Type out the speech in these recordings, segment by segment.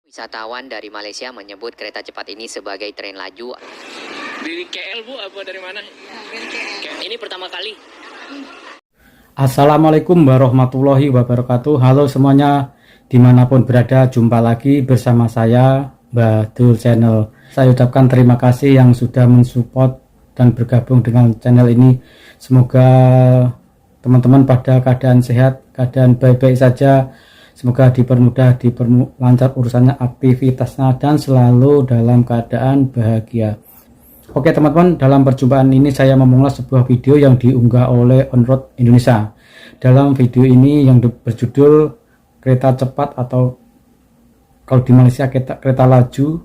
Wisatawan dari Malaysia menyebut kereta cepat ini sebagai tren laju. Dari KL Bu, apa dari mana? Ini pertama kali. Assalamualaikum warahmatullahi wabarakatuh. Halo semuanya, dimanapun berada, jumpa lagi bersama saya Mbah Dul Channel. Saya ucapkan terima kasih yang sudah mensupport dan bergabung dengan channel ini. Semoga teman-teman pada keadaan sehat, keadaan baik-baik saja. Semoga diperlancar urusannya, aktivitasnya, dan selalu dalam keadaan bahagia. Oke teman-teman, dalam perjumpaan ini saya mengulas sebuah video yang diunggah oleh On-Road Indonesia. Dalam video ini yang berjudul kereta cepat atau kalau di Malaysia kereta laju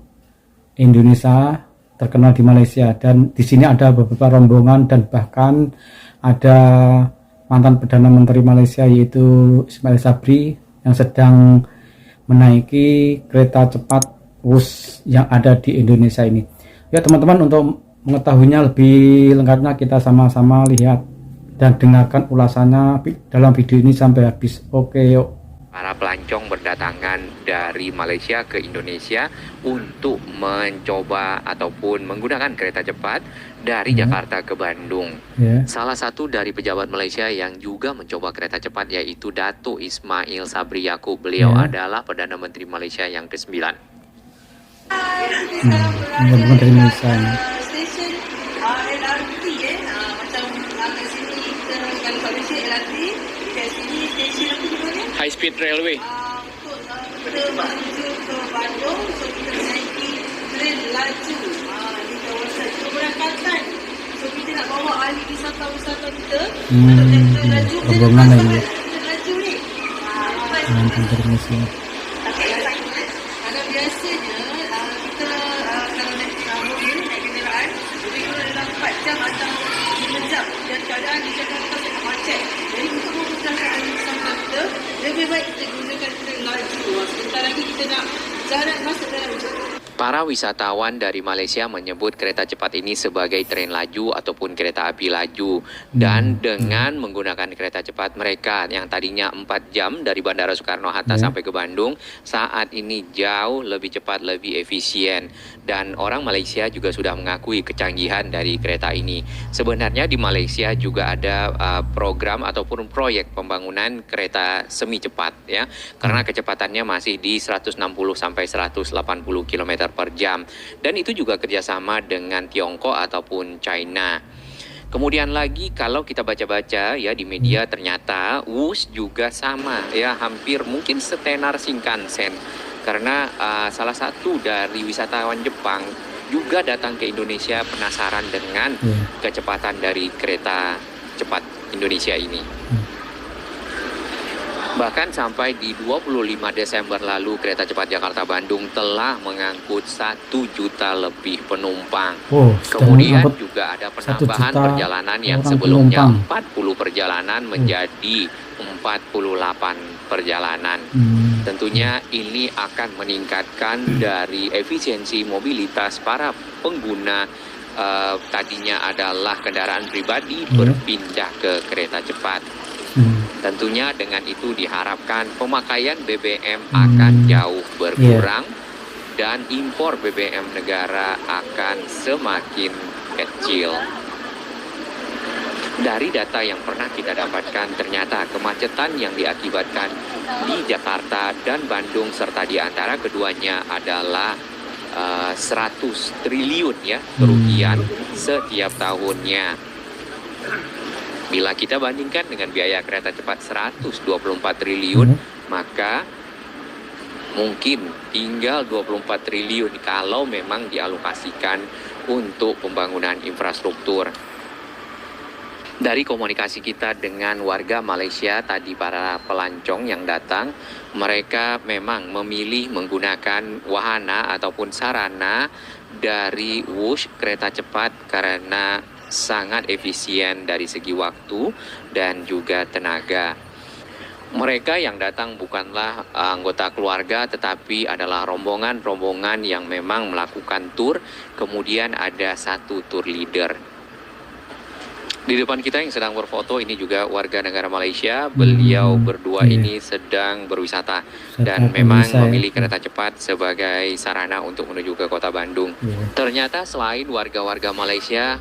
Indonesia terkenal di Malaysia, dan di sini ada beberapa rombongan dan bahkan ada mantan Perdana Menteri Malaysia yaitu Ismail Sabri yang sedang menaiki kereta cepat WUS yang ada di Indonesia ini. Ya teman-teman, untuk mengetahuinya lebih lengkapnya kita sama-sama lihat dan dengarkan ulasannya dalam video ini sampai habis. Oke yuk. Para pelancong berdatangan dari Malaysia ke Indonesia untuk mencoba ataupun menggunakan kereta cepat dari Jakarta ke Bandung. Salah satu dari pejabat Malaysia yang juga mencoba kereta cepat yaitu Datuk Ismail Sabri Yaakob. Beliau adalah Perdana Menteri Malaysia yang ke-9. Menteri Malaysia. Stesen LRT macam kat sini kita kalau Malaysia LRT dekat sini stesen apa di mana? High Speed Railway. Untuk kita menuju ke Bandung, so kita menaiki tren laju di kawasan keberangkatan. So kita nak bawa ahli wisata kita untuk naik tren laju. Rombongan lagi. Tren laju ni. Menteri Malaysia. Kalau biasanya kita kalau naik mobil, naik kenderaan lebih kurang dalam 4 jam atau 5 jam, dan keadaan di Jakarta sangat macet. Jadi untuk memudahkan ahli wisata kita, lebih baik kita gunakan tren laju. Sebentar lagi kita nak jalan masuk dalam Para wisatawan dari Malaysia menyebut kereta cepat ini sebagai tren laju ataupun kereta api laju. Dan dengan menggunakan kereta cepat mereka yang tadinya 4 jam dari Bandara Soekarno-Hatta sampai ke Bandung, saat ini jauh lebih cepat, lebih efisien. Dan orang Malaysia juga sudah mengakui kecanggihan dari kereta ini. Sebenarnya di Malaysia juga ada program ataupun proyek pembangunan kereta semi cepat ya. Karena kecepatannya masih di 160 sampai 180 km per jam, dan itu juga kerjasama dengan Tiongkok ataupun China. Kemudian lagi kalau kita baca-baca ya di media, ternyata WUS juga sama ya, hampir mungkin setenar Shinkansen, karena salah satu dari wisatawan Jepang juga datang ke Indonesia penasaran dengan kecepatan dari kereta cepat Indonesia ini. Bahkan sampai di 25 Desember lalu kereta cepat Jakarta-Bandung telah mengangkut 1 juta lebih penumpang. Kemudian juga ada penambahan perjalanan yang sebelumnya 40 perjalanan menjadi 48 perjalanan. Tentunya ini akan meningkatkan dari efisiensi mobilitas para pengguna tadinya adalah kendaraan pribadi berpindah ke kereta cepat. Tentunya dengan itu diharapkan pemakaian BBM akan jauh berkurang dan impor BBM negara akan semakin kecil. Dari data yang pernah kita dapatkan, ternyata kemacetan yang diakibatkan di Jakarta dan Bandung serta di antara keduanya adalah 100 triliun ya kerugian setiap tahunnya. Bila kita bandingkan dengan biaya kereta cepat 124 triliun, maka mungkin tinggal 24 triliun kalau memang dialokasikan untuk pembangunan infrastruktur. Dari komunikasi kita dengan warga Malaysia tadi, para pelancong yang datang, mereka memang memilih menggunakan wahana ataupun sarana dari WUS kereta cepat karena sangat efisien dari segi waktu dan juga tenaga. Mereka yang datang bukanlah anggota keluarga, tetapi adalah rombongan-rombongan yang memang melakukan tur. Kemudian ada satu tour leader. Di depan kita yang sedang berfoto ini juga warga negara Malaysia. Beliau berdua iya. ini sedang berwisata Wisata dan memang pemirsa ya. memilih kereta cepat sebagai sarana untuk menuju ke kota Bandung. Iya. Ternyata selain warga-warga Malaysia,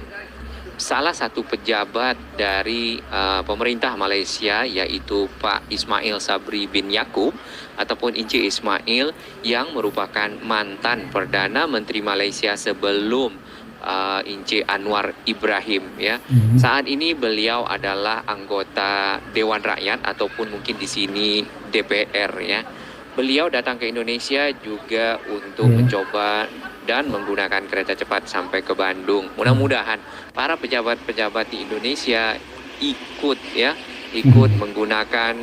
salah satu pejabat dari pemerintah Malaysia yaitu Pak Ismail Sabri bin Yaakob ataupun Encik Ismail yang merupakan mantan Perdana Menteri Malaysia sebelum Encik Anwar Ibrahim ya. Saat ini beliau adalah anggota Dewan Rakyat ataupun mungkin di sini DPR ya. Beliau datang ke Indonesia juga untuk mencoba dan menggunakan kereta cepat sampai ke Bandung. Mudah-mudahan para pejabat-pejabat di Indonesia ikut menggunakan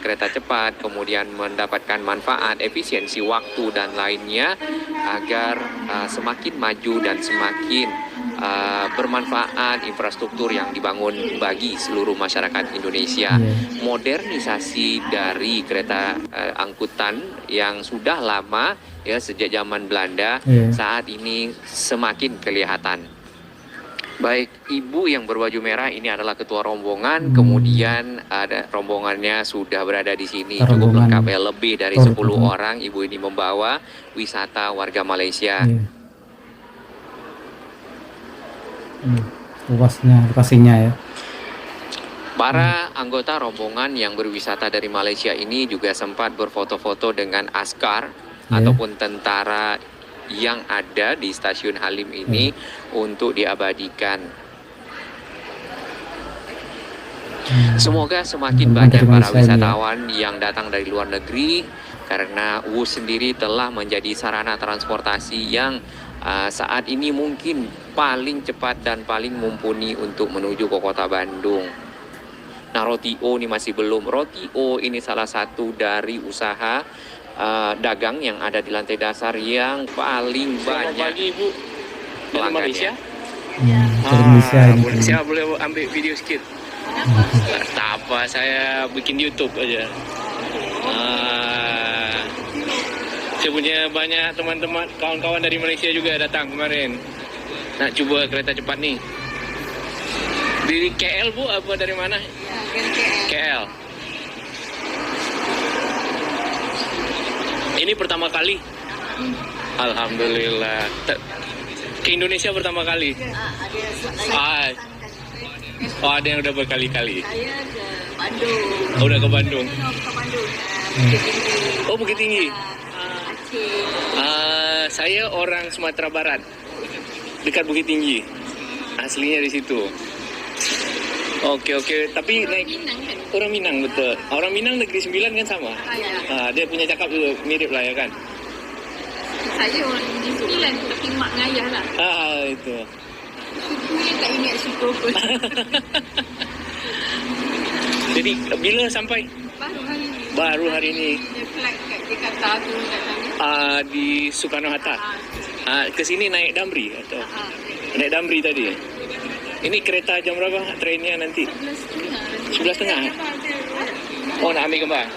kereta cepat, kemudian mendapatkan manfaat, efisiensi waktu dan lainnya agar semakin maju dan semakin bermanfaat infrastruktur yang dibangun bagi seluruh masyarakat Indonesia. Modernisasi dari kereta angkutan yang sudah lama ya sejak zaman Belanda saat ini semakin kelihatan. Baik, Ibu yang berbaju merah ini adalah ketua rombongan, kemudian ada rombongannya sudah berada di sini, cukup lengkap ya, lebih dari 10 orang Ibu ini membawa wisata warga Malaysia. Luasnya, lokasinya ya. Para anggota rombongan yang berwisata dari Malaysia ini juga sempat berfoto-foto dengan askar ataupun tentara yang ada di stasiun Halim ini untuk diabadikan. Semoga semakin banyak para wisatawan yang datang dari luar negeri karena WUS sendiri telah menjadi sarana transportasi yang saat ini mungkin paling cepat dan paling mumpuni untuk menuju ke kota Bandung. Nah, Roti-O ini masih belum. Roti-O ini salah satu dari usaha dagang yang ada di lantai dasar yang paling banyak. Selamat pagi Ibu. Dari Malaysia? Dari Malaysia ini. Saya boleh ambil video sedikit? Tak apa, saya bikin YouTube aja. Saya punya banyak teman-teman, kawan-kawan dari Malaysia juga datang kemarin. Nak cuba kereta cepat nih. Dari KL Bu, apa dari mana? KL. Ini pertama kali. Alhamdulillah. Ke Indonesia pertama kali. Oh, ada yang udah berkali-kali. Saya ke Bandung. Oh, udah ke Bandung. Ke Bandung. Oh, Bukit Tinggi. Aceh. Saya orang Sumatera Barat. Dekat Bukit Tinggi. Aslinya di situ. Oke. Tapi naik Minang kan? orang Minang, betul. Orang Minang Negeri Sembilan kan sama. Dia punya cakap juga mirip lah ya kan. Saya orang Negeri Sembilan tapi mak ngayah lah. Itu. Sukunya tak ingat suku apa. Jadi bila sampai? Baru hari Baru hari ni. ini. Dia flight kat Jakarta tu katanya. Di Soekarno Hatta. Ke sini naik Damri atau? Naik Damri tadi. Ini kereta jam berapa trainnya nanti? 11.30. Oh, nak ambil gambar.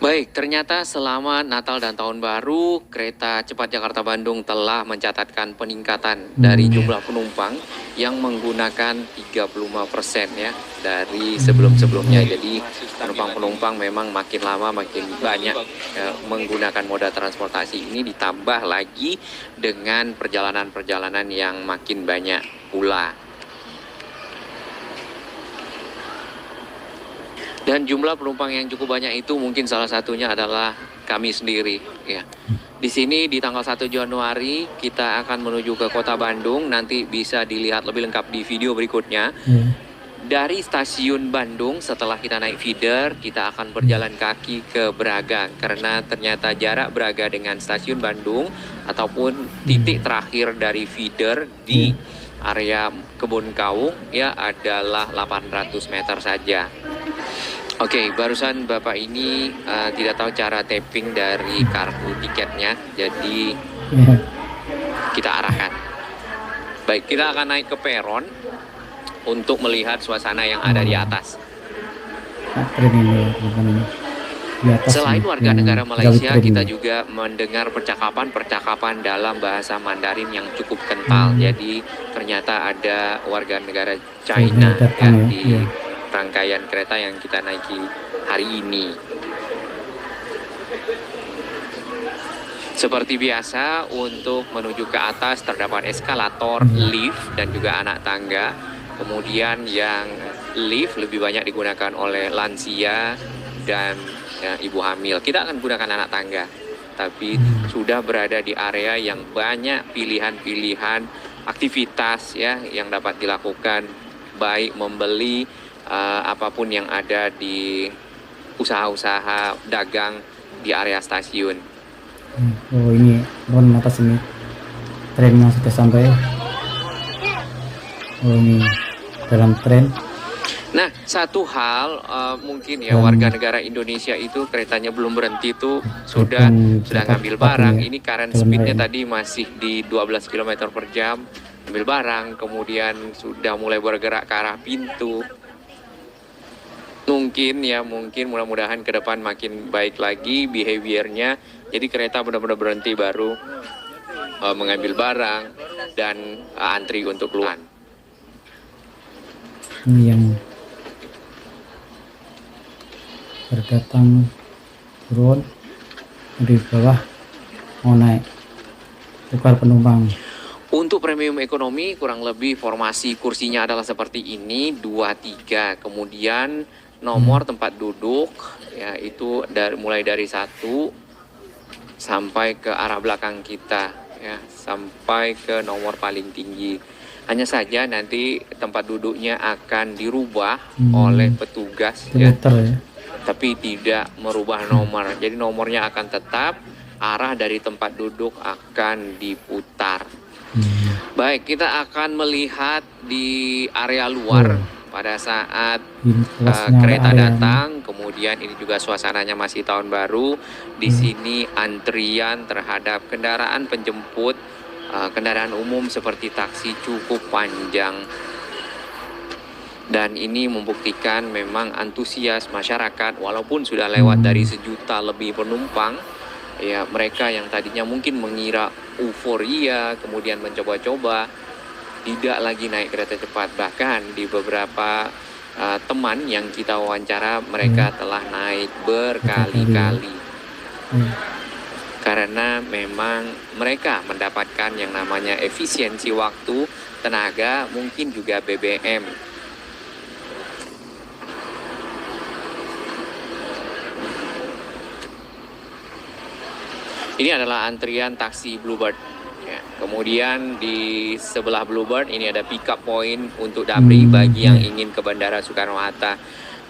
Baik, ternyata selama Natal dan Tahun Baru, kereta cepat Jakarta-Bandung telah mencatatkan peningkatan dari jumlah penumpang yang menggunakan 35% ya dari sebelum-sebelumnya. Jadi penumpang-penumpang memang makin lama makin banyak menggunakan moda transportasi ini, ditambah lagi dengan perjalanan-perjalanan yang makin banyak pula. Dan jumlah penumpang yang cukup banyak itu mungkin salah satunya adalah kami sendiri ya. Di sini di tanggal 1 Januari kita akan menuju ke kota Bandung, nanti bisa dilihat lebih lengkap di video berikutnya. Dari stasiun Bandung setelah kita naik feeder, kita akan berjalan kaki ke Braga karena ternyata jarak Braga dengan stasiun Bandung ataupun titik terakhir dari feeder di area Kebun Kaung ya adalah 800 meter saja. Oke, barusan Bapak ini tidak tahu cara tapping dari kartu tiketnya, jadi kita arahkan. Baik, kita akan naik ke peron untuk melihat suasana yang ada di atas. di atas Selain ini, warga yang negara jalur Malaysia, tram kita ini. juga mendengar percakapan-percakapan dalam bahasa Mandarin yang cukup kental. Jadi ternyata ada warga negara China China ya datang ya, di iya. rangkaian kereta yang kita naiki hari ini. Seperti biasa, untuk menuju ke atas terdapat eskalator, lift, dan juga anak tangga. Kemudian yang lift lebih banyak digunakan oleh lansia dan ya, ibu hamil. Kita akan gunakan anak tangga, tapi sudah berada di area yang banyak pilihan-pilihan aktivitas ya yang dapat dilakukan, baik membeli apapun yang ada di usaha-usaha dagang di area stasiun. Oh ini mohon atas ini trennya sudah sampai. Oh ini dalam tren. Nah, satu hal mungkin ya warga negara Indonesia itu keretanya belum berhenti tuh sudah ngambil barang. Ini current speednya tadi masih di 12 km per jam, ambil barang, kemudian sudah mulai bergerak ke arah pintu. Mungkin mudah-mudahan ke depan makin baik lagi behaviornya. Jadi kereta benar-benar berhenti baru mengambil barang dan antri untuk keluar. Ini yang berdatang turun di bawah mau naik tukar penumpang. Untuk premium ekonomi kurang lebih formasi kursinya adalah seperti ini, 2-3. Kemudian nomor tempat duduk ya itu mulai dari 1 sampai ke arah belakang kita ya, sampai ke nomor paling tinggi. Hanya saja nanti tempat duduknya akan dirubah oleh petugas ya. Tapi tidak merubah nomor. Jadi nomornya akan tetap, arah dari tempat duduk akan diputar. Baik, kita akan melihat di area luar pada saat kereta datang. Kemudian ini juga suasananya masih tahun baru. Di sini antrian terhadap kendaraan penjemput, kendaraan umum seperti taksi cukup panjang. Dan ini membuktikan memang antusias masyarakat, walaupun sudah lewat dari 1 juta lebih penumpang, ya mereka yang tadinya mungkin mengira euforia, kemudian mencoba-coba, tidak lagi naik kereta cepat. Bahkan di beberapa teman yang kita wawancara, mereka telah naik berkali-kali. Karena memang mereka mendapatkan yang namanya efisiensi waktu, tenaga, mungkin juga BBM. Ini adalah antrian taksi Bluebird. Ya, kemudian di sebelah Bluebird ini ada pick up point untuk Damri bagi yang ingin ke Bandara Soekarno-Hatta.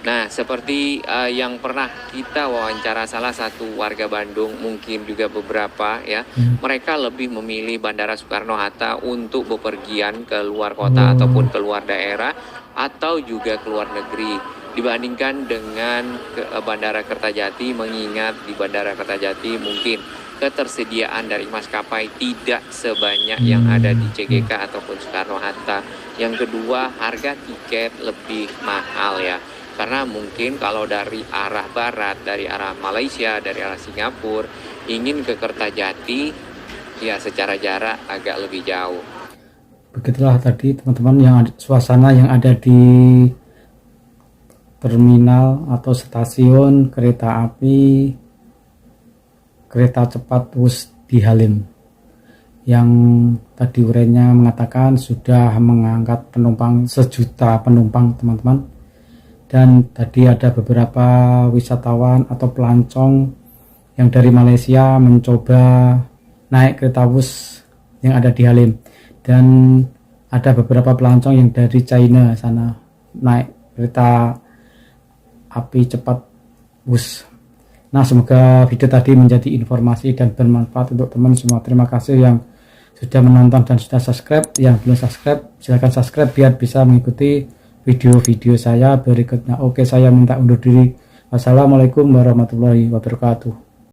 Nah, seperti yang pernah kita wawancara salah satu warga Bandung, mungkin juga beberapa ya, mereka lebih memilih Bandara Soekarno-Hatta untuk bepergian ke luar kota ataupun ke luar daerah atau juga ke luar negeri dibandingkan dengan Bandara Kertajati, mengingat di Bandara Kertajati mungkin ketersediaan dari maskapai tidak sebanyak yang ada di CGK ataupun Soekarno-Hatta. Yang kedua, harga tiket lebih mahal ya. Karena mungkin kalau dari arah barat, dari arah Malaysia, dari arah Singapura, ingin ke Kertajati, ya secara jarak agak lebih jauh. Begitulah tadi teman-teman yang suasana yang ada di terminal atau stasiun kereta api, kereta cepat Wus di Halim, yang tadi urainya mengatakan sudah mengangkat penumpang 1 juta penumpang teman-teman. Dan tadi ada beberapa wisatawan atau pelancong yang dari Malaysia mencoba naik kereta Wus yang ada di Halim, dan ada beberapa pelancong yang dari China sana naik kereta api cepat Wus. Nah, semoga video tadi menjadi informasi dan bermanfaat untuk teman semua. Terima kasih yang sudah menonton dan sudah subscribe. Yang belum subscribe, silahkan subscribe biar bisa mengikuti video-video saya berikutnya. Oke, saya minta undur diri. Wassalamualaikum warahmatullahi wabarakatuh.